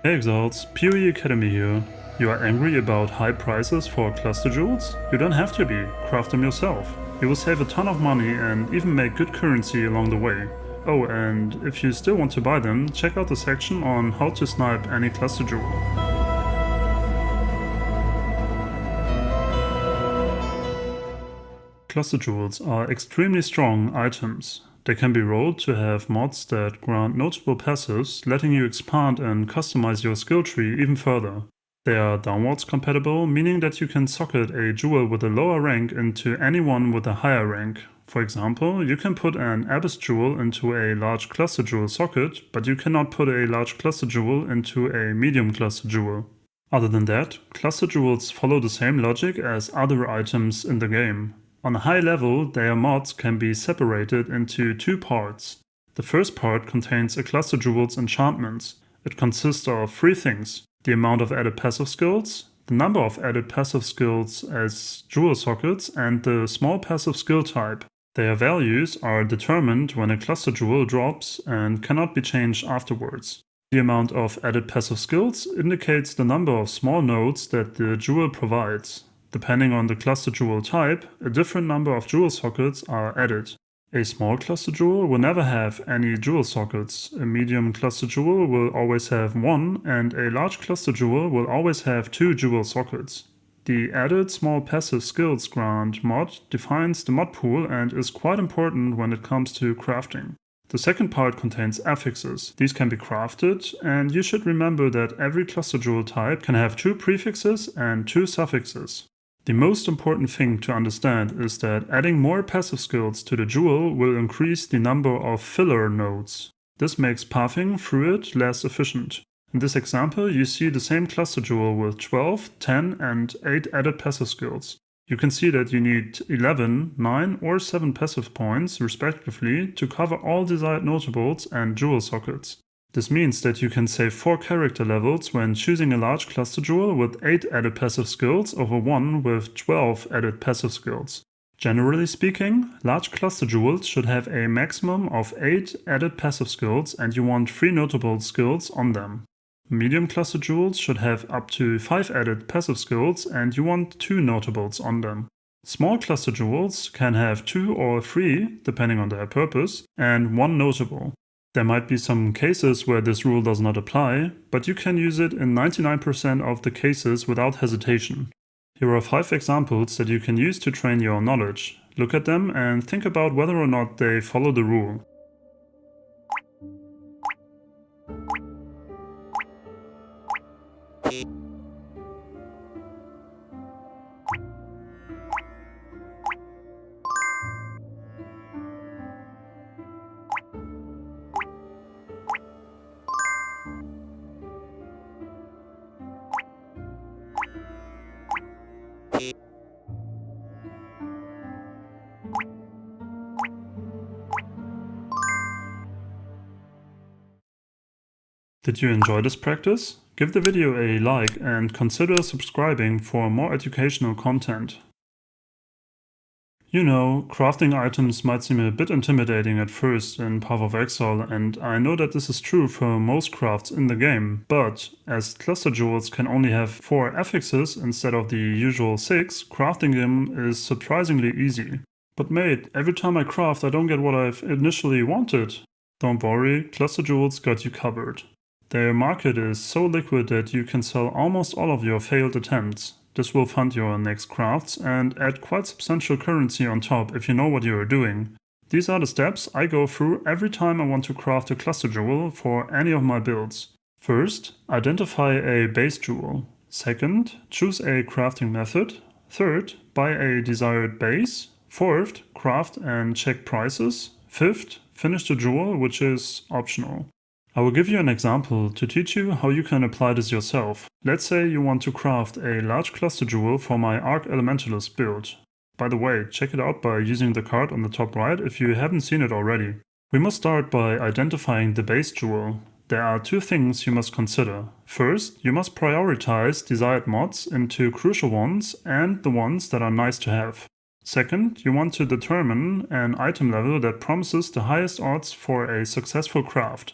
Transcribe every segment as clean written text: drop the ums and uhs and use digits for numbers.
Hey Exiles, PoE Academy here. You are angry about high prices for cluster jewels? You don't have to be, craft them yourself. You will save a ton of money and even make good currency along the way. Oh, and if you still want to buy them, check out the section on how to snipe any cluster jewel. Cluster jewels are extremely strong items. They can be rolled to have mods that grant notable passives, letting you expand and customize your skill tree even further. They are downwards compatible, meaning that you can socket a jewel with a lower rank into anyone with a higher rank. For example, you can put an Abyss jewel into a large cluster jewel socket, but you cannot put a large cluster jewel into a medium cluster jewel. Other than that, cluster jewels follow the same logic as other items in the game. On a high level, their mods can be separated into two parts. The first part contains a cluster jewel's enchantments. It consists of three things: the amount of added passive skills, the number of added passive skills as jewel sockets, and the small passive skill type. Their values are determined when a cluster jewel drops and cannot be changed afterwards. The amount of added passive skills indicates the number of small nodes that the jewel provides. Depending on the cluster jewel type, a different number of jewel sockets are added. A small cluster jewel will never have any jewel sockets, a medium cluster jewel will always have one, and a large cluster jewel will always have two jewel sockets. The added small passive skills grant mod defines the mod pool and is quite important when it comes to crafting. The second part contains affixes. These can be crafted, and you should remember that every cluster jewel type can have two prefixes and two suffixes. The most important thing to understand is that adding more passive skills to the jewel will increase the number of filler nodes. This makes pathing through it less efficient. In this example, you see the same cluster jewel with 12, 10 and 8 added passive skills. You can see that you need 11, 9 or 7 passive points, respectively, to cover all desired notables and jewel sockets. This means that you can save 4 character levels when choosing a large cluster jewel with 8 added passive skills over one with 12 added passive skills. Generally speaking, large cluster jewels should have a maximum of 8 added passive skills and you want 3 notable skills on them. Medium cluster jewels should have up to 5 added passive skills and you want 2 notables on them. Small cluster jewels can have 2 or 3, depending on their purpose, and 1 notable. There might be some cases where this rule does not apply, but you can use it in 99% of the cases without hesitation. Here are 5 examples that you can use to train your knowledge. Look at them and think about whether or not they follow the rule. Did you enjoy this practice? Give the video a like and consider subscribing for more educational content. You know, crafting items might seem a bit intimidating at first in Path of Exile, and I know that this is true for most crafts in the game, but as cluster jewels can only have 4 affixes instead of the usual 6, crafting them is surprisingly easy. But mate, every time I craft I don't get what I've initially wanted. Don't worry, cluster jewels got you covered. Their market is so liquid that you can sell almost all of your failed attempts. This will fund your next crafts and add quite substantial currency on top if you know what you are doing. These are the steps I go through every time I want to craft a cluster jewel for any of my builds. First, identify a base jewel. Second, choose a crafting method. Third, buy a desired base. Fourth, craft and check prices. Fifth, finish the jewel, which is optional. I will give you an example to teach you how you can apply this yourself. Let's say you want to craft a large cluster jewel for my Arc Elementalist build. By the way, check it out by using the card on the top right if you haven't seen it already. We must start by identifying the base jewel. There are 2 things you must consider. First, you must prioritize desired mods into crucial ones and the ones that are nice to have. Second, you want to determine an item level that promises the highest odds for a successful craft.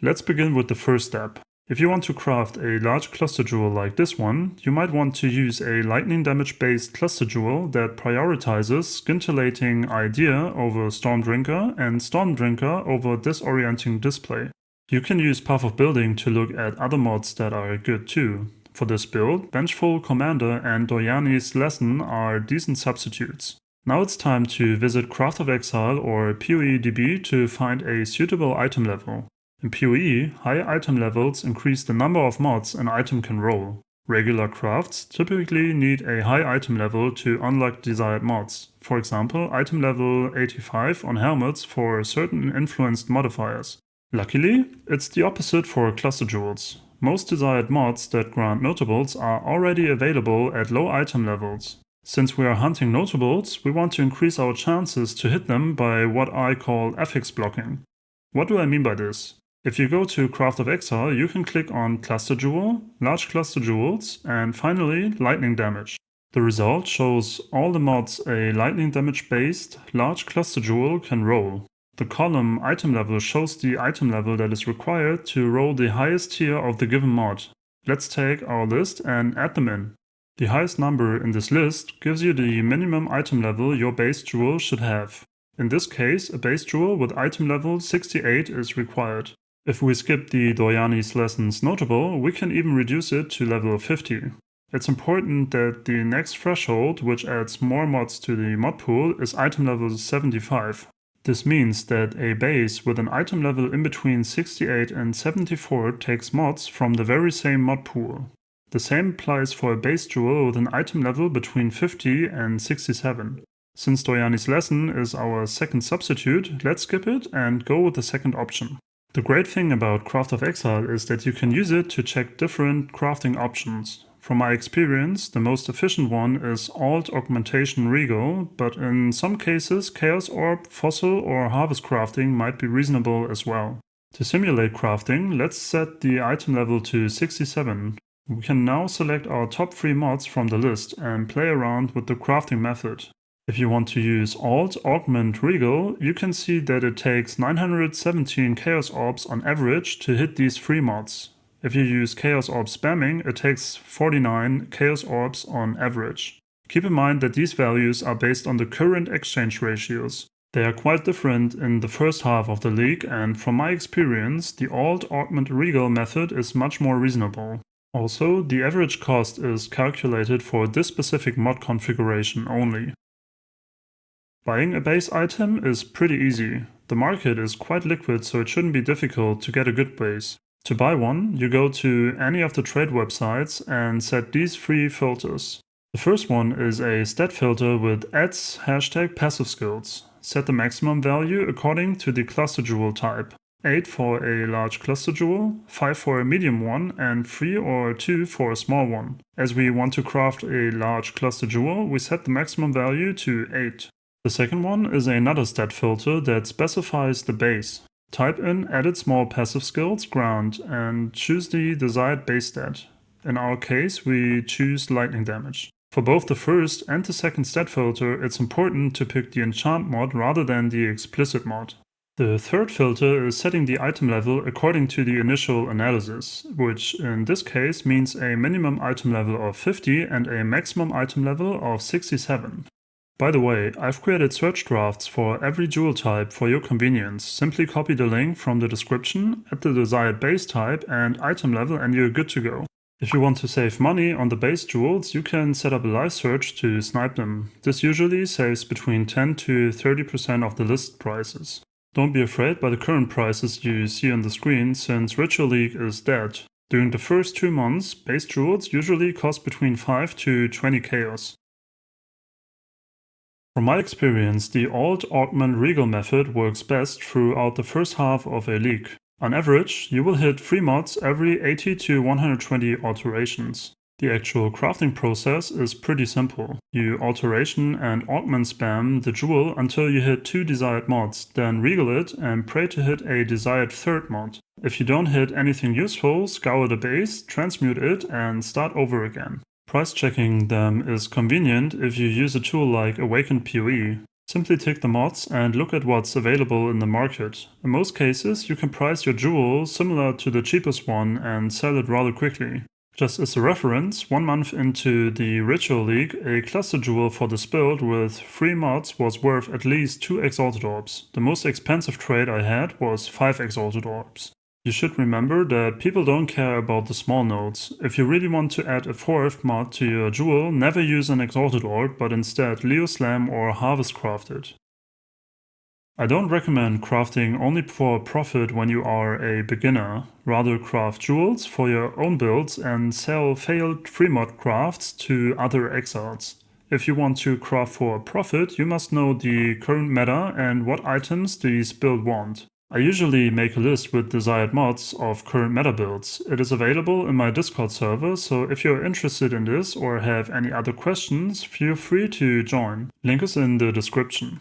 Let's begin with the first step. If you want to craft a large cluster jewel like this one, you might want to use a lightning damage based cluster jewel that prioritizes scintillating idea over Stormdrinker and Stormdrinker over disorienting display. You can use Path of Building to look at other mods that are good too. For this build, Vengeful Commander and Doyani's Lesson are decent substitutes. Now it's time to visit Path of Exile or PoE to find a suitable item level. In PoE, high item levels increase the number of mods an item can roll. Regular crafts typically need a high item level to unlock desired mods. For example, item level 85 on helmets for certain influenced modifiers. Luckily, it's the opposite for cluster jewels. Most desired mods that grant notables are already available at low item levels. Since we are hunting notables, we want to increase our chances to hit them by what I call affix blocking. What do I mean by this? If you go to Path of Exile, you can click on Cluster Jewel, Large Cluster Jewels, and finally Lightning Damage. The result shows all the mods a lightning damage based large cluster jewel can roll. The column item level shows the item level that is required to roll the highest tier of the given mod. Let's take our list and add them in. The highest number in this list gives you the minimum item level your base jewel should have. In this case, a base jewel with item level 68 is required. If we skip the Doyani's Lessons notable, we can even reduce it to level 50. It's important that the next threshold, which adds more mods to the mod pool, is item level 75. This means that a base with an item level in between 68 and 74 takes mods from the very same mod pool. The same applies for a base jewel with an item level between 50 and 67. Since Doyani's Lesson is our second substitute, let's skip it and go with the second option. The great thing about Path of Exile is that you can use it to check different crafting options. From my experience, the most efficient one is Alt Augmentation Regal, but in some cases Chaos Orb, Fossil or Harvest crafting might be reasonable as well. To simulate crafting, let's set the item level to 67. We can now select our top 3 mods from the list and play around with the crafting method. If you want to use Alt Augment Regal, you can see that it takes 917 Chaos Orbs on average to hit these 3 mods. If you use Chaos Orb spamming, it takes 49 Chaos Orbs on average. Keep in mind that these values are based on the current exchange ratios. They are quite different in the first half of the league, and from my experience, the Alt Augment Regal method is much more reasonable. Also, the average cost is calculated for this specific mod configuration only. Buying a base item is pretty easy. The market is quite liquid, so it shouldn't be difficult to get a good base. To buy one, you go to any of the trade websites and set these 3 filters. The first one is a stat filter with adds #passive skills. Set the maximum value according to the cluster jewel type. 8 for a large cluster jewel, 5 for a medium one, and 3 or 2 for a small one. As we want to craft a large cluster jewel, we set the maximum value to 8. The second one is another stat filter that specifies the base. Type in added small passive skills grant and choose the desired base stat. In our case, we choose lightning damage. For both the first and the second stat filter, it's important to pick the enchant mod rather than the explicit mod. The third filter is setting the item level according to the initial analysis, which in this case means a minimum item level of 50 and a maximum item level of 67. By the way, I've created search drafts for every jewel type for your convenience. Simply copy the link from the description, add the desired base type and item level and you're good to go. If you want to save money on the base jewels, you can set up a live search to snipe them. This usually saves between 10 to 30% of the list prices. Don't be afraid by the current prices you see on the screen, since Ritual League is dead. During the first 2 months, base jewels usually cost between 5 to 20 chaos. From my experience, the Alt Augment Regal method works best throughout the first half of a league. On average, you will hit 3 mods every 80 to 120 alterations. The actual crafting process is pretty simple. You alteration and augment spam the jewel until you hit 2 desired mods, then regal it and pray to hit a desired 3rd mod. If you don't hit anything useful, scour the base, transmute it and start over again. Price checking them is convenient if you use a tool like Awakened PoE. Simply tick the mods and look at what's available in the market. In most cases, you can price your jewel similar to the cheapest one and sell it rather quickly. Just as a reference, 1 month into the Ritual League, a cluster jewel for this build with 3 mods was worth at least 2 Exalted Orbs. The most expensive trade I had was 5 Exalted Orbs. You should remember that people don't care about the small nodes. If you really want to add a 4th mod to your jewel, never use an Exalted Orb, but instead Leo Slam or Harvest Craft it. I don't recommend crafting only for profit when you are a beginner. Rather craft jewels for your own builds and sell failed free mod crafts to other exiles. If you want to craft for profit, you must know the current meta and what items these builds want. I usually make a list with desired mods of current meta builds. It is available in my Discord server, so if you're interested in this or have any other questions, feel free to join. Link is in the description.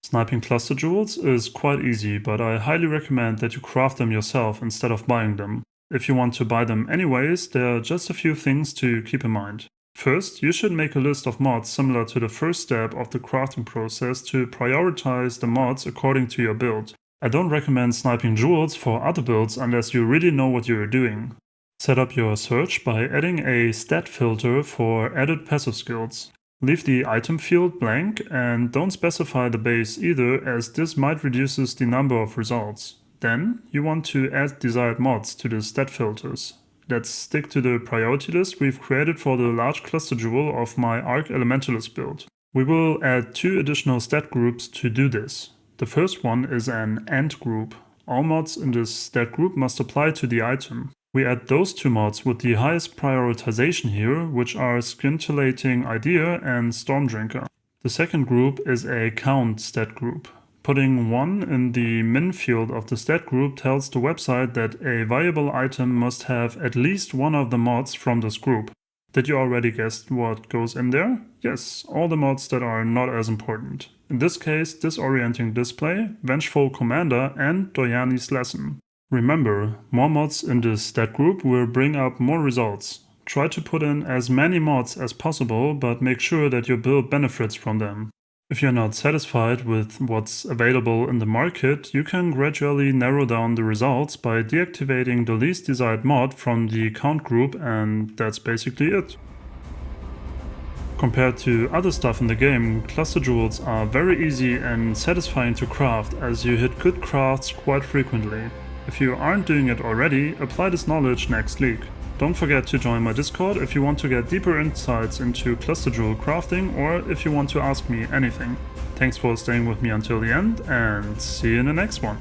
Sniping cluster jewels is quite easy, but I highly recommend that you craft them yourself instead of buying them. If you want to buy them anyways, there are just a few things to keep in mind. First, you should make a list of mods similar to the first step of the crafting process to prioritize the mods according to your build. I don't recommend sniping jewels for other builds unless you really know what you're doing. Set up your search by adding a stat filter for added passive skills. Leave the item field blank and don't specify the base either, as this might reduces the number of results. Then, you want to add desired mods to the stat filters. Let's stick to the priority list we've created for the large cluster jewel of my Arc Elementalist build. We will add 2 additional stat groups to do this. The first one is an AND group. All mods in this stat group must apply to the item. We add those 2 mods with the highest prioritization here, which are Scintillating Idea and Stormdrinker. The second group is a count stat group. Putting 1 in the min field of the stat group tells the website that a viable item must have at least one of the mods from this group. Did you already guess what goes in there? Yes, all the mods that are not as important. In this case, Disorienting Display, Vengeful Commander and Doyani's Lesson. Remember, more mods in this stat group will bring up more results. Try to put in as many mods as possible, but make sure that your build benefits from them. If you're not satisfied with what's available in the market, you can gradually narrow down the results by deactivating the least desired mod from the count group, and that's basically it. Compared to other stuff in the game, cluster jewels are very easy and satisfying to craft, as you hit good crafts quite frequently. If you aren't doing it already, apply this knowledge next league. Don't forget to join my Discord if you want to get deeper insights into cluster jewel crafting or if you want to ask me anything. Thanks for staying with me until the end, and see you in the next one.